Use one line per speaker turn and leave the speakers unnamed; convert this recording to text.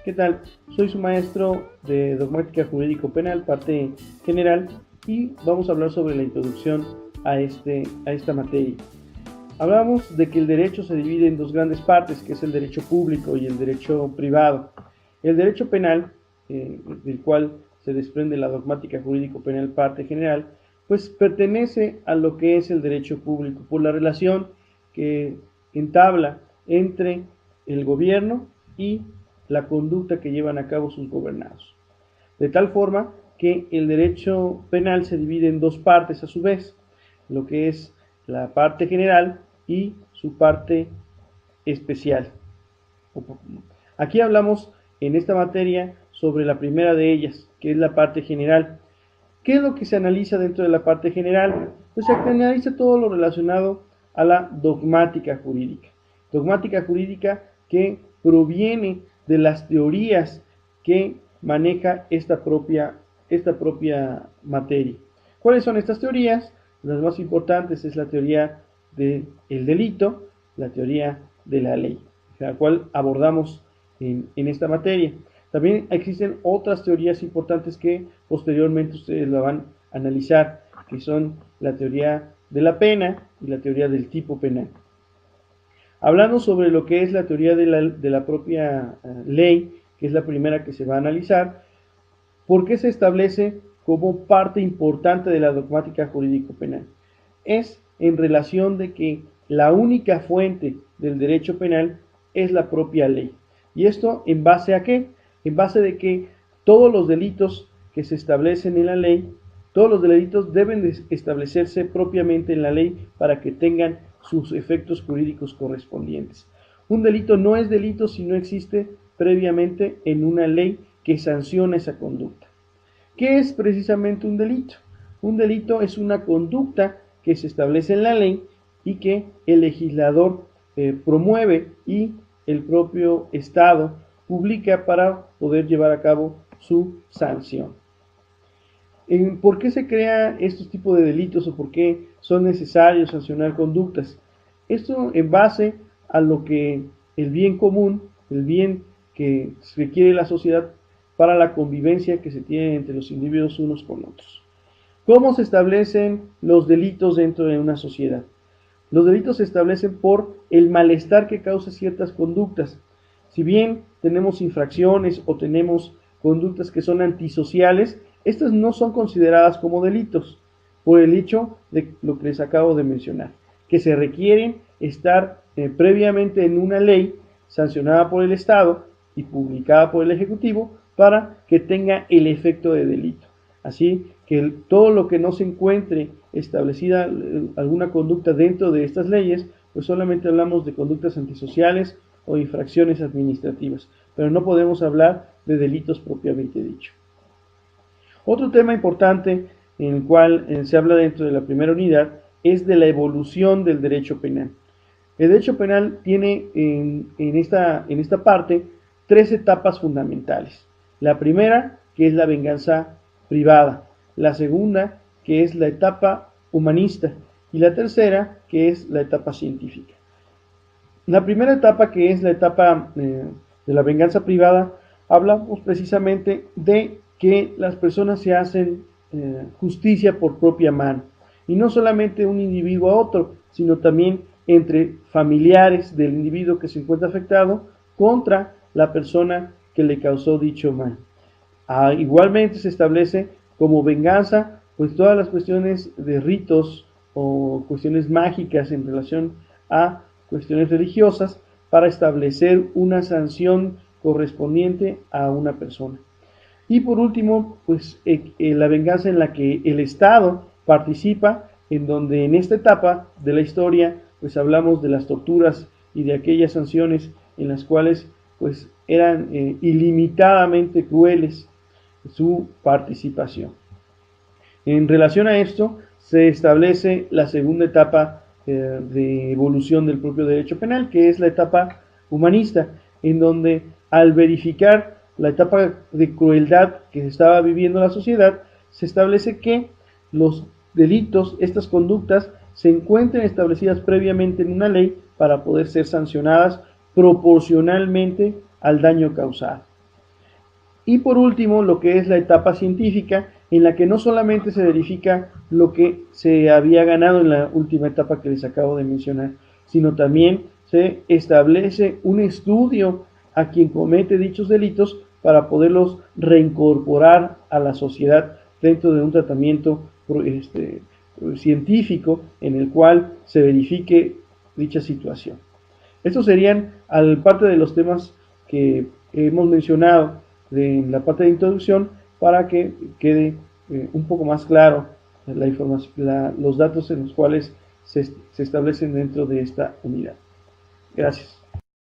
¿Qué tal? Soy su maestro de Dogmática Jurídico Penal, parte general, y vamos a hablar sobre la introducción a esta materia. Hablamos de que el derecho se divide en dos grandes partes, que es el derecho público y el derecho privado. El derecho penal, del cual se desprende la Dogmática Jurídico Penal, parte general, pues pertenece a lo que es el derecho público, por la relación que entabla entre el gobierno y la conducta que llevan a cabo sus gobernados. De tal forma que el derecho penal se divide en dos partes a su vez, lo que es la parte general y su parte especial. Aquí hablamos en esta materia sobre la primera de ellas, que es la parte general. ¿Qué es lo que se analiza dentro de la parte general? Pues se analiza todo lo relacionado a la dogmática jurídica. Dogmática jurídica que proviene de las teorías que maneja esta propia materia. ¿Cuáles son estas teorías? Las más importantes es la teoría del delito, la teoría de la ley, la cual abordamos en esta materia. También existen otras teorías importantes que posteriormente ustedes la van a analizar, que son la teoría de la pena y la teoría del tipo penal. Hablando sobre lo que es la teoría de la propia ley, que es la primera que se va a analizar, ¿por qué se establece como parte importante de la dogmática jurídico-penal? Es en relación de que la única fuente del derecho penal es la propia ley. ¿Y esto en base a qué? En base de que todos los delitos que se establecen en la ley, todos los delitos deben de establecerse propiamente en la ley para que tengan sus efectos jurídicos correspondientes. Un delito no es delito si no existe previamente en una ley que sanciona esa conducta. ¿Qué es precisamente un delito? Un delito es una conducta que se establece en la ley y que el legislador promueve y el propio Estado publica para poder llevar a cabo su sanción. ¿Por qué se crean estos tipos de delitos o por qué son necesarios sancionar conductas? Esto en base a lo que el bien común, el bien que requiere la sociedad para la convivencia que se tiene entre los individuos unos con otros. ¿Cómo se establecen los delitos dentro de una sociedad? Los delitos se establecen por el malestar que causa ciertas conductas. Si bien tenemos infracciones o tenemos conductas que son antisociales, estas no son consideradas como delitos por el hecho de lo que les acabo de mencionar, que se requieren estar previamente en una ley sancionada por el Estado y publicada por el Ejecutivo para que tenga el efecto de delito. Así que todo lo que no se encuentre establecida alguna conducta dentro de estas leyes, pues solamente hablamos de conductas antisociales o infracciones administrativas, pero no podemos hablar de delitos propiamente dicho. Otro tema importante en el cual se habla dentro de la primera unidad es de la evolución del derecho penal. El derecho penal tiene en esta parte tres etapas fundamentales. La primera, que es la venganza privada. La segunda, que es la etapa humanista. Y la tercera, que es la etapa científica. La primera etapa, que es la etapa de la venganza privada, hablamos precisamente de que las personas se hacen justicia por propia mano. Y no solamente un individuo a otro, sino también entre familiares del individuo que se encuentra afectado contra la persona que le causó dicho mal. Igualmente se establece como venganza pues todas las cuestiones de ritos o cuestiones mágicas en relación a cuestiones religiosas para establecer una sanción correspondiente a una persona. Y por último, pues la venganza en la que el Estado participa, en donde en esta etapa de la historia pues hablamos de las torturas y de aquellas sanciones en las cuales pues eran ilimitadamente crueles su participación. En relación a esto, se establece la segunda etapa de evolución del propio derecho penal, que es la etapa humanista, en donde al verificar la etapa de crueldad que se estaba viviendo la sociedad, se establece que los delitos, estas conductas, se encuentren establecidas previamente en una ley para poder ser sancionadas proporcionalmente al daño causado. Y por último, lo que es la etapa científica, en la que no solamente se verifica lo que se había ganado en la última etapa que les acabo de mencionar, sino también se establece un estudio a quien comete dichos delitos para poderlos reincorporar a la sociedad dentro de un tratamiento científico en el cual se verifique dicha situación. Estos serían parte de los temas que hemos mencionado en la parte de introducción para que quede un poco más claro la información, los datos en los cuales se establecen dentro de esta unidad. Gracias.